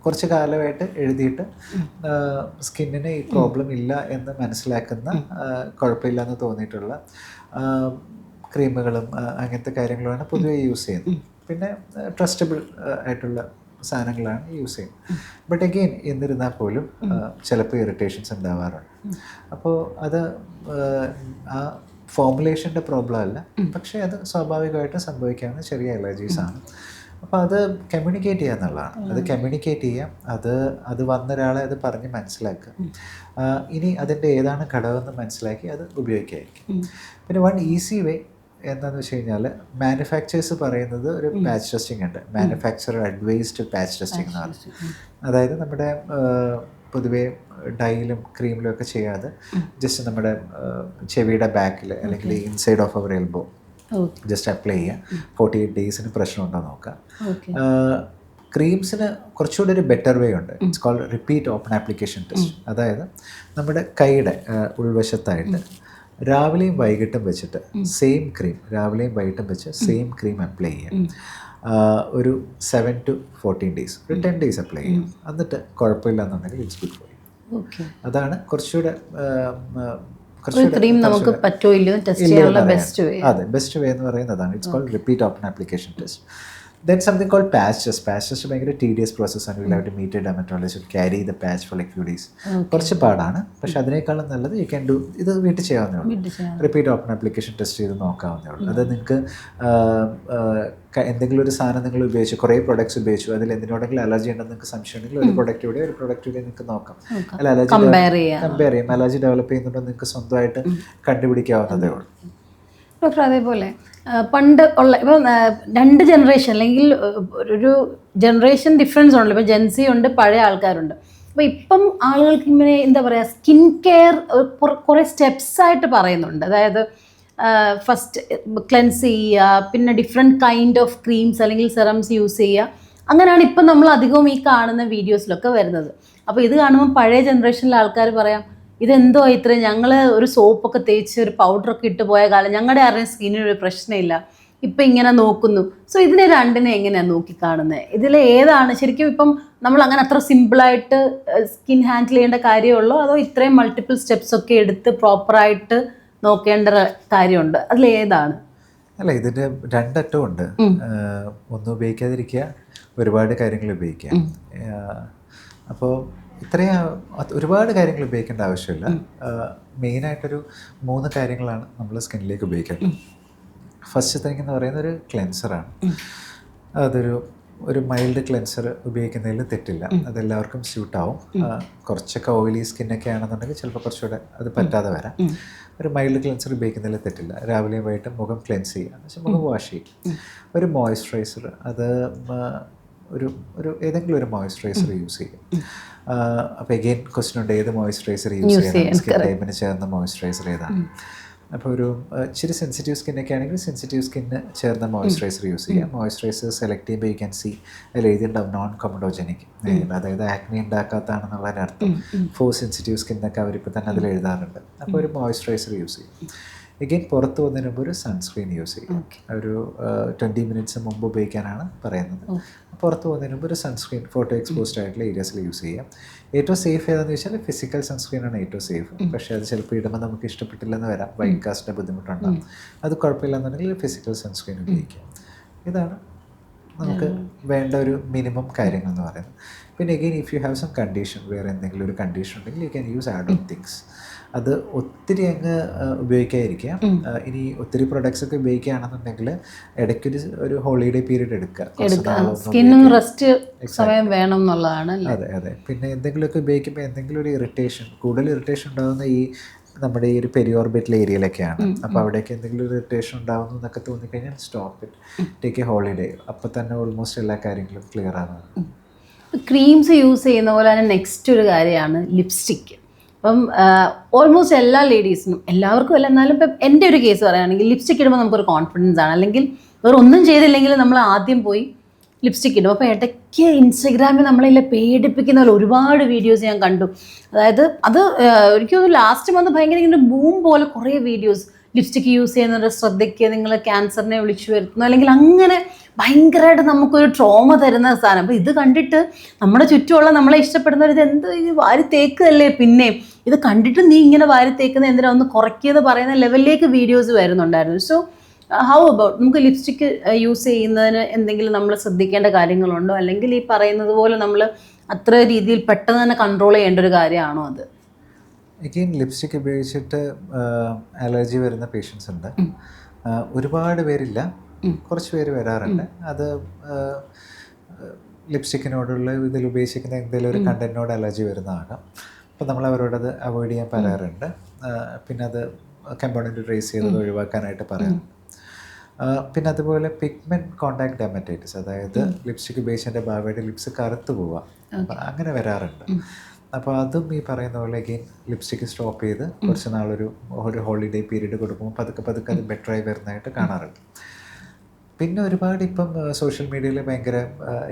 കുറച്ച് കാലമായിട്ട് എഴുതിയിട്ട് സ്കിന്നിന് ഈ പ്രോബ്ലം ഇല്ല എന്ന് മനസ്സിലാക്കുന്ന, കുഴപ്പമില്ല എന്ന് തോന്നിയിട്ടുള്ള ക്രീമുകളും അങ്ങനത്തെ കാര്യങ്ങളുമാണ് പൊതുവെ യൂസ് ചെയ്യുന്നത്. പിന്നെ ട്രസ്റ്റബിൾ ആയിട്ടുള്ള സാധനങ്ങളാണ് യൂസ് ചെയ്യുന്നത്. ബട്ട് അഗെയിൻ എന്നിരുന്നാൽ പോലും ചിലപ്പോൾ ഇറിറ്റേഷൻസ് ഉണ്ടാവാറുണ്ട്. അപ്പോൾ അത് ആ ഫോർമുലേഷൻ്റെ പ്രോബ്ലം അല്ല, പക്ഷേ അത് സ്വാഭാവികമായിട്ടും സംഭവിക്കാവുന്ന ചെറിയ അലർജീസാണ്. അപ്പോൾ അത് കമ്മ്യൂണിക്കേറ്റ് ചെയ്യുക എന്നുള്ളതാണ്. അത് കമ്മ്യൂണിക്കേറ്റ് ചെയ്യാം, അത് വന്നൊരാളെ അത് പറഞ്ഞ് മനസ്സിലാക്കുക. ഇനി അതിൻ്റെ ഏതാണ് ഘടകമെന്ന് മനസ്സിലാക്കി അത് ഉപയോഗിക്കായിരിക്കും. പിന്നെ വൺ ഈസി വേ എന്താണെന്ന് വെച്ച് കഴിഞ്ഞാൽ മാനുഫാക്ചേഴ്സ് പറയുന്നത് ഒരു പാച്ച് ടെസ്റ്റിംഗ് ഉണ്ട്. മാനുഫാക്ചറർ അഡ്വൈസ്ഡ് പാച്ച് ടെസ്റ്റിംഗ് എന്ന് പറയും. അതായത് നമ്മുടെ പൊതുവേ ഡൈയിലും ക്രീമിലും ഒക്കെ ചെയ്യാതെ ജസ്റ്റ് നമ്മുടെ ചെവിയുടെ ബാക്കിൽ അല്ലെങ്കിൽ inside of our elbow just apply ചെയ്യുക. 48 ഡേയ്സിന് പ്രശ്നമുണ്ടോ നോക്കുക. ഓക്കെ. ക്രീംസിന് കുറച്ചുകൂടി ഒരു ബെറ്റർ വേ ഉണ്ട്. It's called repeat open application test. അതായത് നമ്മുടെ കൈയുടെ ഉൾവശത്തായിട്ട് രാവിലെയും വൈകിട്ടും വെച്ചിട്ട് സെയിം ക്രീം, രാവിലെയും വൈകിട്ടും വെച്ച് സെയിം ക്രീം അപ്ലൈ ചെയ്യാം. ഒരു 7 to 14 ഡേയ്സ്, ഒരു 10 ഡേയ്സ് അപ്ലൈ ചെയ്യാം. എന്നിട്ട് കുഴപ്പമില്ല എന്നുണ്ടെങ്കിൽ ഇറ്റ്സ് ഗുഡ് ഫോർ യു. അതാണ് കുറച്ചുകൂടെ ക്രീം നമുക്ക് പറ്റുമോ ഇല്ലയോ ടെസ്റ്റ് ചെയ്യാനുള്ള ബെസ്റ്റ് വേ. അതെ, ബെസ്റ്റ് വേ എന്ന് പറയുന്നതാണ്. It's called repeat open application test. Then something called patch test. Patch test ഭയങ്കര tedious process ആണ്. You'll have to meet a dermatologist, carry the patch for like few days. കുറച്ച് പാടാണ്, പക്ഷെ അതിനേക്കാളും നല്ലത് യു ക്യാൻ ഡു ഇത് വീട്ടിൽ ചെയ്യാവുന്നേ ഉള്ളൂ. റിപ്പീറ്റ് ഓപ്പൺ ആപ്ലിക്കേഷൻ ടെസ്റ്റ് ചെയ്ത് നോക്കാവുന്നേ ഉള്ളൂ. അത് നിങ്ങൾക്ക് എന്തെങ്കിലും ഒരു സാധനം നിങ്ങൾ ഉപയോഗിച്ചു, കുറേ പ്രൊഡക്ട്സ് ഉപയോഗിച്ചു, അതിൽ എന്തിനോടെങ്കിലും അലർജി ഉണ്ടെന്ന് നിങ്ങൾക്ക് സംശയം ഉണ്ടെങ്കിൽ ഒരു പ്രൊഡക്റ്റ് ഇവിടെ ഒരു പ്രൊഡക്റ്റ് ഇവിടെ നിങ്ങൾക്ക് നോക്കാം. അല്ല, അലർജി കമ്പയർ ചെയ്യാം. അലർജി ഡെവലപ്പ് ചെയ്യുന്നുണ്ടോ നിങ്ങൾക്ക് സ്വന്തമായിട്ട് കണ്ടുപിടിക്കാവുന്നതേ ഉള്ളൂ. ഡോക്ടർ, അതേപോലെ പണ്ട് ഉള്ള ഇപ്പം 2 ജനറേഷൻ അല്ലെങ്കിൽ ഒരു ജനറേഷൻ ഡിഫറൻസ് ഉണ്ടല്ലോ. ഇപ്പം ജെൻസി ഉണ്ട്, പഴയ ആൾക്കാരുണ്ട്. അപ്പോൾ ഇപ്പം ആളുകൾക്ക് ഇങ്ങനെ എന്താ പറയുക, സ്കിൻ കെയർ കുറേ സ്റ്റെപ്സ് ആയിട്ട് പറയുന്നുണ്ട്. അതായത് ഫസ്റ്റ് ക്ലെൻസ് ചെയ്യുക, പിന്നെ ഡിഫറെൻറ്റ് കൈൻഡ് ഓഫ് ക്രീംസ് അല്ലെങ്കിൽ സെറംസ് യൂസ് ചെയ്യുക. അങ്ങനെയാണ് ഇപ്പം നമ്മൾ അധികവും ഈ കാണുന്ന വീഡിയോസിലൊക്കെ വരുന്നത്. അപ്പോൾ ഇത് കാണുമ്പോൾ പഴയ ജനറേഷനിലെ ആൾക്കാർ പറയാം, ഇതെന്തോ ഇത്രയും, ഞങ്ങൾ ഒരു സോപ്പൊക്കെ തേച്ച് ഒരു പൗഡറൊക്കെ ഇട്ട് പോയ കാലം, ഞങ്ങളുടെ ആരുടെയും സ്കിന്നിനൊരു പ്രശ്നമില്ല, ഇപ്പം ഇങ്ങനെ നോക്കുന്നു. സോ ഇതിനെ രണ്ടിനെ എങ്ങനെയാണ് നോക്കിക്കാണുന്നത്? ഇതിൽ ഏതാണ് ശരിക്കും ഇപ്പം നമ്മൾ അങ്ങനെ അത്ര സിമ്പിളായിട്ട് സ്കിൻ ഹാൻഡിൽ ചെയ്യേണ്ട കാര്യമുള്ളൂ, അതോ ഇത്രയും മൾട്ടിപ്പിൾ സ്റ്റെപ്സ് ഒക്കെ എടുത്ത് പ്രോപ്പറായിട്ട് നോക്കേണ്ട കാര്യമുണ്ട്? അതിലേതാണ്? അല്ല, ഇതിൻ്റെ രണ്ടറ്റവും ഉണ്ട്. ഒന്നും ഉപയോഗിക്കാതിരിക്കുക, ഒരുപാട് കാര്യങ്ങൾ ഉപയോഗിക്കുക. അപ്പോൾ ഒരുപാട് കാര്യങ്ങൾ ഉപയോഗിക്കേണ്ട ആവശ്യമില്ല. മെയിനായിട്ടൊരു 3 കാര്യങ്ങളാണ് നമ്മൾ സ്കിന്നിലേക്ക് ഉപയോഗിക്കേണ്ടത്. ഫസ്റ്റ് തിങ് എന്ന് പറയുന്നത് ഒരു ക്ലെൻസറാണ്. ഒരു മൈൽഡ് ക്ലെൻസർ ഉപയോഗിക്കുന്നതിൽ തെറ്റില്ല, അതെല്ലാവർക്കും സ്യൂട്ടാവും. കുറച്ചൊക്കെ ഓയിലി സ്കിന്നൊക്കെ ആണെന്നുണ്ടെങ്കിൽ ചിലപ്പോൾ കുറച്ചുകൂടെ അത് പറ്റാതെ വരാം. ഒരു മൈൽഡ് ക്ലെൻസർ ഉപയോഗിക്കുന്നതിൽ തെറ്റില്ല. രാവിലെയും വൈകിട്ടും മുഖം ക്ലെൻസ് ചെയ്യുക, എന്ന് വെച്ചാൽ മുഖം വാഷ് ചെയ്യും. ഒരു മോയ്സ്ചറൈസർ, അത് ഒരു ഏതെങ്കിലും ഒരു മോയ്സ്ചറൈസർ യൂസ് ചെയ്യും. അപ്പോൾ എഗെയിൻ ക്വസ്റ്റ്യൻ ഉണ്ട്, ഏത് മോയ്സ്ചറൈസർ യൂസ് ചെയ്യണം, സ്കിൻ ടൈപ്പിന് ചേർന്ന മോയ്സ്ചറൈസർ ഏതാണ്. അപ്പോൾ ഒരു ഇച്ചിരി സെൻസിറ്റീവ് സ്കിന്നൊക്കെ ആണെങ്കിൽ സെൻസിറ്റീവ് സ്കിന്ന് ചേർന്ന മോയ്സ്ചറൈസർ യൂസ് ചെയ്യാം. മോയ്സ്ചറൈസർ സെലക്ട് ചെയ്യുമ്പോൾ യു ക്യാൻ സി അതിൽ എഴുതിയിട്ടുണ്ടാവും നോൺ കൊമഡോജനിക്, അതായത് ആക്നി ഉണ്ടാക്കാത്തതാണെന്നുള്ളതിനർത്ഥം. ഫോർ സെൻസിറ്റീവ് സ്കിന്നൊക്കെ അവരിപ്പോൾ തന്നെ അതിൽ എഴുതാറുണ്ട്. അപ്പോൾ ഒരു മോയ്സ്ചറൈസർ യൂസ് ചെയ്യും. എഗെയിൻ പുറത്ത് പോകുന്നതിന് മുമ്പ് ഒരു സൺസ്ക്രീൻ യൂസ് ചെയ്യും. ഒരു 20 മിനിറ്റ്സ് മുമ്പ് ഉപയോഗിക്കാനാണ് പറയുന്നത്. പുറത്ത് പോകുന്നതിന് മുമ്പ് ഒരു സൺസ്ക്രീൻ ഫോട്ടോ എക്സ്പോസ്ഡ് ആയിട്ടുള്ള ഏരിയാസിൽ യൂസ് ചെയ്യാം. ഏറ്റവും സേഫ് ഏതാണെന്ന് വെച്ചാൽ ഫിസിക്കൽ സൺസ്ക്രീനാണ് ഏറ്റവും സേഫ്. പക്ഷേ അത് ചിലപ്പോൾ ഇടുമ്പോൾ നമുക്ക് ഇഷ്ടപ്പെട്ടില്ലെന്ന് വരാം, വൈറ്റ് കാസ്റ്റിൻ്റെ ബുദ്ധിമുട്ടുണ്ടാകും. അത് കുഴപ്പമില്ലെന്നുണ്ടെങ്കിൽ ഫിസിക്കൽ സൺസ്ക്രീൻ ഉപയോഗിക്കാം. ഇതാണ് നമുക്ക് വേണ്ട ഒരു മിനിമം കാര്യങ്ങൾ എന്ന് പറയുന്നത്. പിന്നെ again if you have some condition, വേറെ എന്തെങ്കിലും ഒരു കണ്ടീഷൻ ഉണ്ടെങ്കിൽ you can use add on things. അത് ഒത്തിരി അങ്ങ് ഉപയോഗിക്കാതിരിക്കുക. ഇനി ഒത്തിരി പ്രൊഡക്ട്സ് ഒക്കെ ഉപയോഗിക്കുകയാണെന്നുണ്ടെങ്കിൽ ഇടയ്ക്കൊരു ഒരു ഹോളിഡേ പീരീഡ് എടുക്കുക. അതെ അതെ. പിന്നെ എന്തെങ്കിലുമൊക്കെ ഉപയോഗിക്കുമ്പോൾ എന്തെങ്കിലും ഒരു ഇറിറ്റേഷൻ, കൂടുതൽ ഇറിറ്റേഷൻ ഉണ്ടാകുന്ന ഈ നമ്മുടെ ഈ ഒരു പെരിയോർബിറ്റൽ ഏരിയയിലൊക്കെയാണ്. അപ്പോൾ അവിടേക്ക് എന്തെങ്കിലും ഒരു ഇറിറ്റേഷൻ ഉണ്ടാകുന്നു എന്നൊക്കെ തോന്നിക്കഴിഞ്ഞാൽ stop it, take A holiday. അപ്പോൾ തന്നെ ഓൾമോസ്റ്റ് എല്ലാ കാര്യങ്ങളും ക്ലിയർ ആകുന്നത്. ക്രീംസ് യൂസ് ചെയ്യുന്ന പോലെ തന്നെ നെക്സ്റ്റ് ഒരു കാര്യമാണ് ലിപ്സ്റ്റിക്ക്. അപ്പം ഓൾമോസ്റ്റ് എല്ലാ ലേഡീസിനും, എല്ലാവർക്കും അല്ല, എന്നാലും ഇപ്പം എൻ്റെ ഒരു കേസ് പറയുകയാണെങ്കിൽ ലിപ്സ്റ്റിക് ഇടുമ്പോൾ നമുക്കൊരു കോൺഫിഡൻസ് ആണ്. അല്ലെങ്കിൽ വേറെ ഒന്നും ചെയ്തില്ലെങ്കിൽ നമ്മൾ ആദ്യം പോയി ലിപ്സ്റ്റിക് ഇടും. അപ്പോൾ ഇടയ്ക്ക് ഇൻസ്റ്റഗ്രാമിൽ നമ്മളെ പേടിപ്പിക്കുന്ന പോലെ ഒരുപാട് വീഡിയോസ് ഞാൻ കണ്ടു. അതായത് അത് എനിക്ക് ലാസ്റ്റ് വന്ന് ഭയങ്കര ഇങ്ങനെ ബൂം പോലെ കുറേ വീഡിയോസ്, ലിപ്സ്റ്റിക്ക് യൂസ് ചെയ്യുന്നത് ശ്രദ്ധിക്കുക, നിങ്ങൾ ക്യാൻസറിനെ വിളിച്ചു വരുത്തുന്നു, അല്ലെങ്കിൽ അങ്ങനെ ഭയങ്കരമായിട്ട് നമുക്കൊരു ട്രോമ തരുന്ന സാധനം. അപ്പോൾ ഇത് കണ്ടിട്ട് നമ്മുടെ ചുറ്റുമുള്ള നമ്മളെ ഇഷ്ടപ്പെടുന്നവർ ഇത് എന്ത് ഇത് വാരി തേക്കല്ലേ, പിന്നെ ഇത് കണ്ടിട്ട് നീ ഇങ്ങനെ വാരി തേക്കുന്ന എന്തിനാ, ഒന്ന് കുറയ്ക്കിയെന്ന് പറയുന്ന ലെവലിലേക്ക് വീഡിയോസ് വരുന്നുണ്ടായിരുന്നു. സോ ഹൗ അബൌട്ട് നമുക്ക് ലിപ്സ്റ്റിക്ക് യൂസ് ചെയ്യുന്നതിന് എന്തെങ്കിലും നമ്മൾ ശ്രദ്ധിക്കേണ്ട കാര്യങ്ങളുണ്ടോ, അല്ലെങ്കിൽ ഈ പറയുന്നത് പോലെ നമ്മൾ അത്ര രീതിയിൽ പെട്ടെന്ന് തന്നെ കൺട്രോൾ ചെയ്യേണ്ട ഒരു കാര്യമാണോ അത്? എഗെയിൻ ലിപ്സ്റ്റിക് ഉപയോഗിച്ചിട്ട് അലർജി വരുന്ന പേഷ്യൻസ് ഉണ്ട്. ഒരുപാട് പേരില്ല, കുറച്ച് പേര് വരാറുണ്ട്. അത് ലിപ്സ്റ്റിക്കിനോടുള്ള ഇതിൽ ഉപയോഗിച്ചിരിക്കുന്ന എന്തെങ്കിലും ഒരു കണ്ടൻറ്റിനോട് അലർജി വരുന്നതാകാം. അപ്പോൾ നമ്മൾ അവരോടത് അവോയ്ഡ് ചെയ്യാൻ പറയാറുണ്ട്. പിന്നെ അത് കമ്പോണൻറ്റ് ട്രേസ് ചെയ്തത് ഒഴിവാക്കാനായിട്ട് പറയാറുണ്ട്. പിന്നെ അതുപോലെ പിഗ്മെൻറ്റ് കോണ്ടാക്ട് ഡെർമറ്റൈറ്റിസ്, അതായത് ലിപ്സ്റ്റിക് ഉപയോഗിച്ചതിൻ്റെ ഭാഗമായിട്ട് ലിപ്സ് കറുത്ത് പോവുക, അങ്ങനെ വരാറുണ്ട്. അപ്പോൾ അതും ഈ പറയുന്ന പോലെ അഗെയിൻ ലിപ്സ്റ്റിക്ക് സ്റ്റോപ്പ് ചെയ്ത് കുറച്ച് നാളൊരു ഹോളിഡേ പീരീഡ് കൊടുക്കുമ്പോൾ പതുക്കെ പതുക്കെ അത് ബെറ്ററായി വരുന്നതായിട്ട് കാണാറുണ്ട്. പിന്നെ ഒരുപാട് ഇപ്പം സോഷ്യൽ മീഡിയയിൽ ഭയങ്കര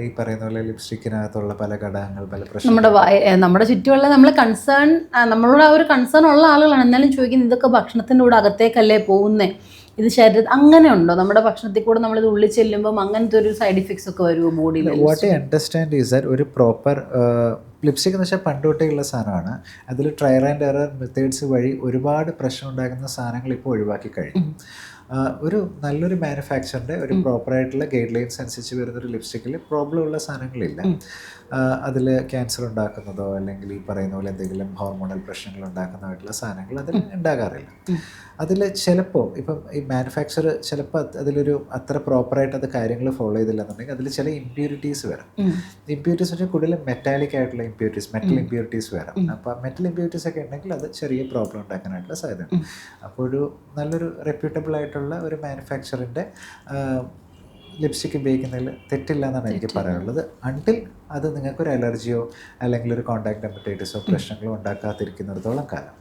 ഈ പറയുന്ന പോലെ ലിപ്സ്റ്റിക്കിനകത്തുള്ള പല ഘടകങ്ങൾ, പല പ്രശ്നങ്ങൾ നമ്മുടെ ചുറ്റുമുള്ള നമ്മളോട് ആ ഒരു കൺസേൺ ഉള്ള ആളുകളാണ്. എന്നാലും ചോദിക്കുന്നത് ഇതൊക്കെ ഭക്ഷണത്തിൻ്റെ കൂടെ അകത്തേക്കല്ലേ പോകുന്നേ, ഇത് ശരീരത്തിൽ അങ്ങനെ ഉണ്ടോ? നമ്മുടെ ഭക്ഷണത്തിൽ കൂടെ നമ്മളിത് ഉള്ളിൽ ചെല്ലുമ്പം അങ്ങനത്തെ ഒരു സൈഡ് ഇഫക്ട്സ് ഒക്കെ വരുമോ ബോഡിയിൽ? What I understand is that ഒരു പ്രോപ്പർ ലിപ്സ്റ്റിക് എന്ന് വെച്ചാൽ പണ്ട് തൊട്ടേ ഉള്ള സാധനമാണ്. അതിൽ ട്രയൽ ആൻഡ് എറർ മെത്തേഡ്സ് വഴി ഒരുപാട് പ്രശ്നം ഉണ്ടാക്കുന്ന സാധനങ്ങൾ ഇപ്പോൾ ഒഴിവാക്കി കഴിഞ്ഞു. ഒരു നല്ലൊരു മാനുഫാക്ചറിൻ്റെ ഒരു പ്രോപ്പറായിട്ടുള്ള ഗൈഡ് ലൈൻസ് അനുസരിച്ച് വരുന്നൊരു ലിപ്സ്റ്റിക്കിൽ പ്രോബ്ലം ഉള്ള സാധനങ്ങളില്ല. അതിൽ ക്യാൻസർ ഉണ്ടാക്കുന്നതോ അല്ലെങ്കിൽ ഈ പറയുന്ന പോലെ എന്തെങ്കിലും ഹോർമോണൽ പ്രശ്നങ്ങൾ ഉണ്ടാക്കുന്നതായിട്ടുള്ള സാധനങ്ങൾ അതിൽ ഉണ്ടാകാറില്ല. അതിൽ ചിലപ്പോൾ ഇപ്പം ഈ മാനുഫാക്ചർ ചിലപ്പോൾ അതിലൊരു അത്ര പ്രോപ്പറായിട്ട് അത് കാര്യങ്ങൾ ഫോളോ ചെയ്തില്ല എന്നുണ്ടെങ്കിൽ അതിൽ ചില ഇമ്പ്യൂരിറ്റീസ് വരാം. ഇമ്പ്യൂരിറ്റീസ് വെച്ചാൽ കൂടുതൽ മെറ്റാലിക് ആയിട്ടുള്ള ഇമ്പ്യൂരിറ്റീസ്, മെറ്റൽ ഇമ്പ്യൂരിറ്റീസ് വരാം. അപ്പോൾ മെറ്റൽ ഇമ്പ്യൂരിറ്റീസ് ഒക്കെ ഉണ്ടെങ്കിൽ അത് ചെറിയ പ്രോബ്ലം ഉണ്ടാക്കാനായിട്ടുള്ള സാധ്യതയുണ്ട്. അപ്പോൾ ഒരു നല്ലൊരു റെപ്യൂട്ടബിൾ ആയിട്ടുള്ള ഒരു മാനുഫാക്ചറിൻ്റെ ലിപ്സ്റ്റിക്ക് ഉപയോഗിക്കുന്നതിൽ തെറ്റില്ല എന്നാണ് എനിക്ക് പറയാനുള്ളത്. അൺടിൽ അത് നിങ്ങൾക്കൊരു അലർജിയോ അല്ലെങ്കിൽ ഒരു കോണ്ടാക്ട് ഡെർമറ്റൈറ്റിസോ പ്രശ്നങ്ങളോ ഉണ്ടാക്കാതിരിക്കുന്നിടത്തോളം കാലം.